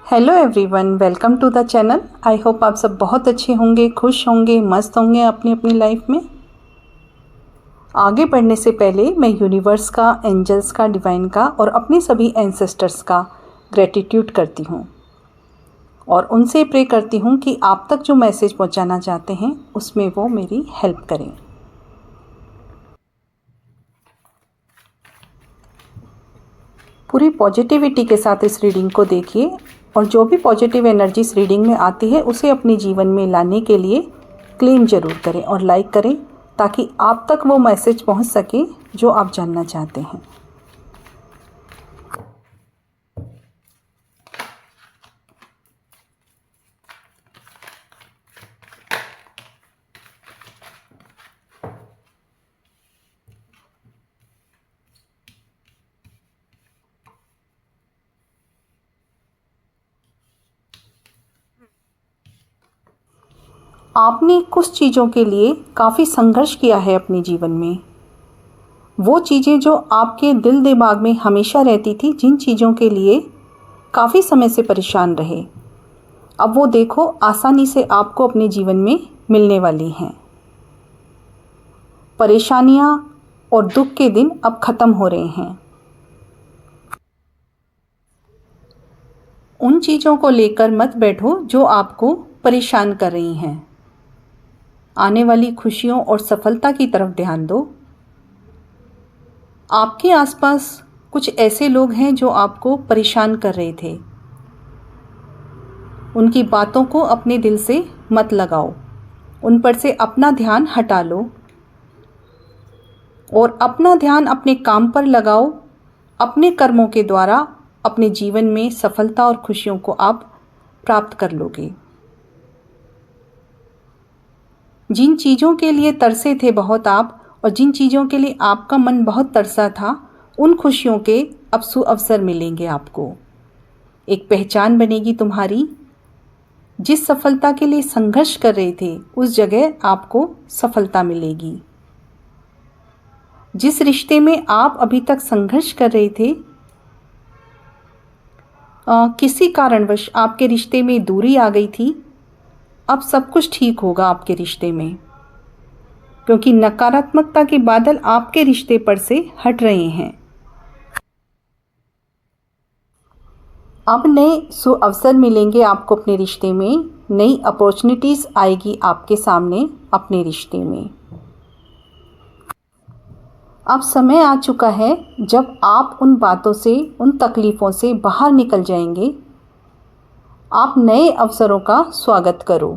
Hello everyone, welcome to the channel. I hope आप सब बहुत अच्छे होंगे, खुश होंगे, मस्त होंगे अपनी अपनी लाइफ में। आगे बढ़ने से पहले मैं यूनिवर्स का, एंजल्स का, डिवाइन का और अपने सभी एंसेस्टर्स का ग्रेटिट्यूड करती हूँ और उनसे प्रे करती हूँ कि आप तक जो मैसेज पहुँचाना चाहते हैं उसमें वो मेरी हेल्प करें। पूरी पॉजिटिविटी के साथ इस रीडिंग को देखिए और जो भी पॉजिटिव एनर्जी इस रीडिंग में आती है उसे अपने जीवन में लाने के लिए क्लेम ज़रूर करें और लाइक करें ताकि आप तक वो मैसेज पहुंच सके जो आप जानना चाहते हैं। आपने कुछ चीज़ों के लिए काफ़ी संघर्ष किया है अपने जीवन में। वो चीज़ें जो आपके दिल दिमाग में हमेशा रहती थी, जिन चीज़ों के लिए काफ़ी समय से परेशान रहे, अब वो देखो आसानी से आपको अपने जीवन में मिलने वाली हैं। परेशानियाँ और दुख के दिन अब ख़त्म हो रहे हैं। उन चीज़ों को लेकर मत बैठो जो आपको परेशान कर रही हैं। आने वाली खुशियों और सफलता की तरफ ध्यान दो। आपके आसपास कुछ ऐसे लोग हैं जो आपको परेशान कर रहे थे। उनकी बातों को अपने दिल से मत लगाओ, उन पर से अपना ध्यान हटा लो और अपना ध्यान अपने काम पर लगाओ। अपने कर्मों के द्वारा अपने जीवन में सफलता और खुशियों को आप प्राप्त कर लोगे। जिन चीज़ों के लिए तरसे थे बहुत आप, और जिन चीज़ों के लिए आपका मन बहुत तरसा था, उन खुशियों के अब सुअवसर मिलेंगे आपको। एक पहचान बनेगी तुम्हारी। जिस सफलता के लिए संघर्ष कर रहे थे उस जगह आपको सफलता मिलेगी। जिस रिश्ते में आप अभी तक संघर्ष कर रहे थे, किसी कारणवश आपके रिश्ते में दूरी आ गई थी, अब सब कुछ ठीक होगा आपके रिश्ते में, क्योंकि नकारात्मकता के बादल आपके रिश्ते पर से हट रहे हैं। अब नए सुअवसर मिलेंगे आपको अपने रिश्ते में, नई अपॉर्चुनिटीज़ आएगी आपके सामने अपने रिश्ते में। अब समय आ चुका है जब आप उन बातों से, उन तकलीफ़ों से बाहर निकल जाएंगे। आप नए अवसरों का स्वागत करो।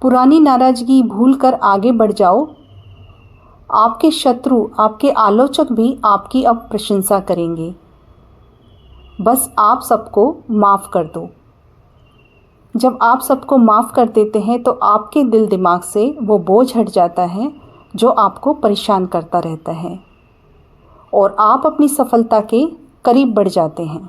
पुरानी नाराज़गी भूलकर आगे बढ़ जाओ। आपके शत्रु, आपके आलोचक भी आपकी अब प्रशंसा करेंगे। बस आप सबको माफ़ कर दो। जब आप सबको माफ़ कर देते हैं तो आपके दिल दिमाग से वो बोझ हट जाता है जो आपको परेशान करता रहता है और आप अपनी सफलता के करीब बढ़ जाते हैं।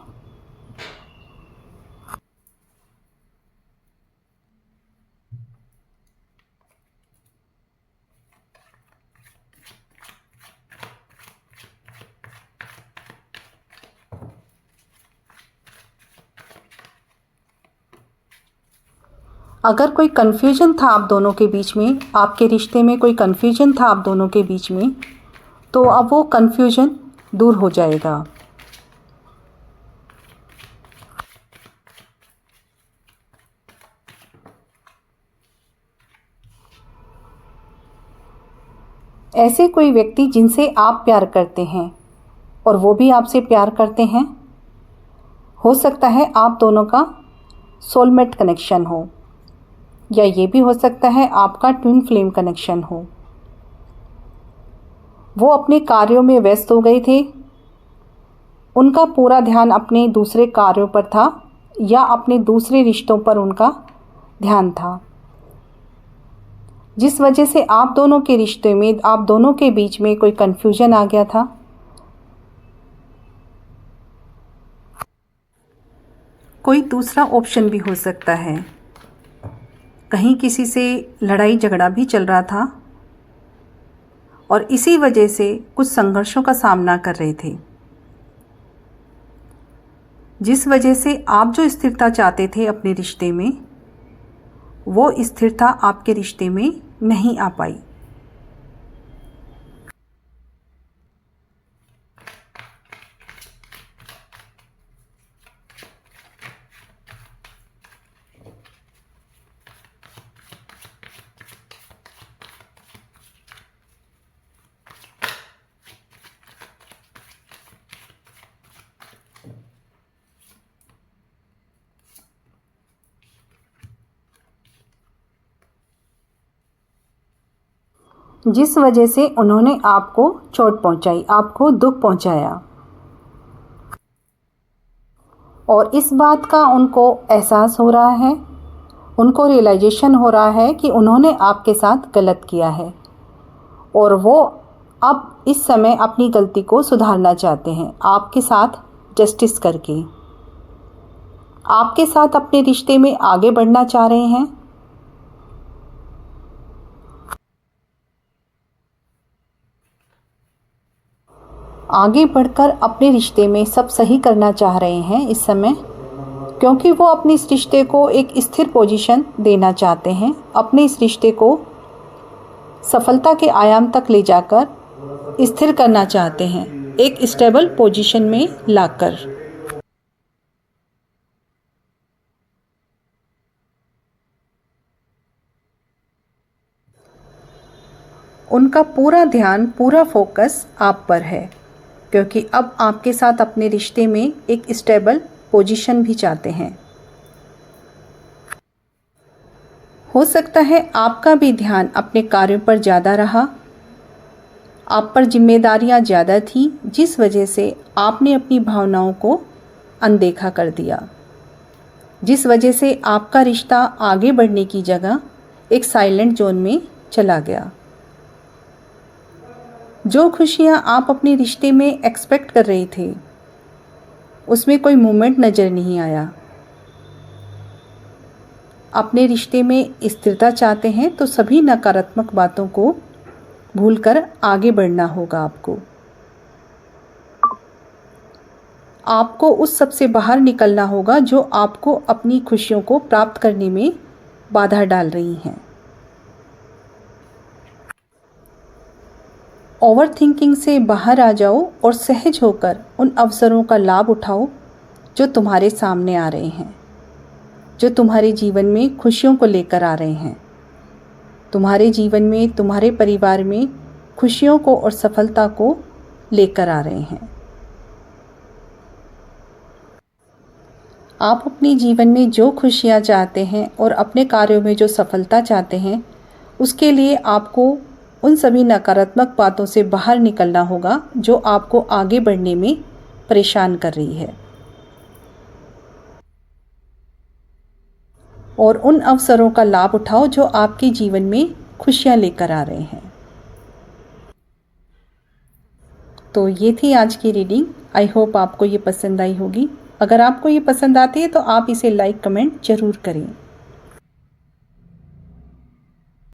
अगर कोई कन्फ्यूजन था आप दोनों के बीच में, आपके रिश्ते में कोई कन्फ्यूजन था आप दोनों के बीच में, तो अब वो कन्फ्यूजन दूर हो जाएगा। ऐसे कोई व्यक्ति जिनसे आप प्यार करते हैं और वो भी आपसे प्यार करते हैं, हो सकता है आप दोनों का सोलमेट कनेक्शन हो, या ये भी हो सकता है आपका ट्विन फ्लेम कनेक्शन हो। वो अपने कार्यों में व्यस्त हो गए थे, उनका पूरा ध्यान अपने दूसरे कार्यों पर था या अपने दूसरे रिश्तों पर उनका ध्यान था, जिस वजह से आप दोनों के रिश्ते में, आप दोनों के बीच में कोई कन्फ्यूजन आ गया था। कोई दूसरा ऑप्शन भी हो सकता है, कहीं किसी से लड़ाई झगड़ा भी चल रहा था और इसी वजह से कुछ संघर्षों का सामना कर रहे थे। जिस वजह से आप जो स्थिरता चाहते थे अपने रिश्ते में, वो स्थिरता आपके रिश्ते में नहीं आ पाई। जिस वजह से उन्होंने आपको चोट पहुंचाई, आपको दुख पहुंचाया, और इस बात का उनको एहसास हो रहा है, उनको रियलाइजेशन हो रहा है कि उन्होंने आपके साथ गलत किया है, और वो अब इस समय अपनी गलती को सुधारना चाहते हैं आपके साथ जस्टिस करके, आपके साथ अपने रिश्ते में आगे बढ़ना चाह रहे हैं। आगे बढ़कर अपने रिश्ते में सब सही करना चाह रहे हैं इस समय, क्योंकि वो अपने इस रिश्ते को एक स्थिर पोजीशन देना चाहते हैं, अपने इस रिश्ते को सफलता के आयाम तक ले जाकर स्थिर करना चाहते हैं, एक स्टेबल पोजीशन में लाकर। उनका पूरा ध्यान, पूरा फोकस आप पर है, क्योंकि अब आपके साथ अपने रिश्ते में एक स्टेबल पोजीशन भी चाहते हैं। हो सकता है आपका भी ध्यान अपने कार्यों पर ज़्यादा रहा, आप पर जिम्मेदारियां ज़्यादा थी, जिस वजह से आपने अपनी भावनाओं को अनदेखा कर दिया, जिस वजह से आपका रिश्ता आगे बढ़ने की जगह एक साइलेंट जोन में चला गया। जो खुशियां आप अपने रिश्ते में एक्सपेक्ट कर रहे थे, उसमें कोई मूवमेंट नज़र नहीं आया। अपने रिश्ते में स्थिरता चाहते हैं तो सभी नकारात्मक बातों को भूलकर आगे बढ़ना होगा आपको उस सब से बाहर निकलना होगा जो आपको अपनी खुशियों को प्राप्त करने में बाधा डाल रही हैं। ओवर थिंकिंग से बाहर आ जाओ और सहज होकर उन अवसरों का लाभ उठाओ जो तुम्हारे सामने आ रहे हैं, जो तुम्हारे जीवन में खुशियों को लेकर आ रहे हैं, तुम्हारे जीवन में, तुम्हारे परिवार में खुशियों को और सफलता को लेकर आ रहे हैं। आप अपने जीवन में जो खुशियाँ चाहते हैं और अपने कार्यों में जो सफलता चाहते हैं, उसके लिए आपको उन सभी नकारात्मक बातों से बाहर निकलना होगा जो आपको आगे बढ़ने में परेशान कर रही है, और उन अवसरों का लाभ उठाओ जो आपके जीवन में खुशियाँ लेकर आ रहे हैं। तो ये थी आज की रीडिंग। आई होप आपको ये पसंद आई होगी। अगर आपको ये पसंद आती है तो आप इसे लाइक कमेंट ज़रूर करें।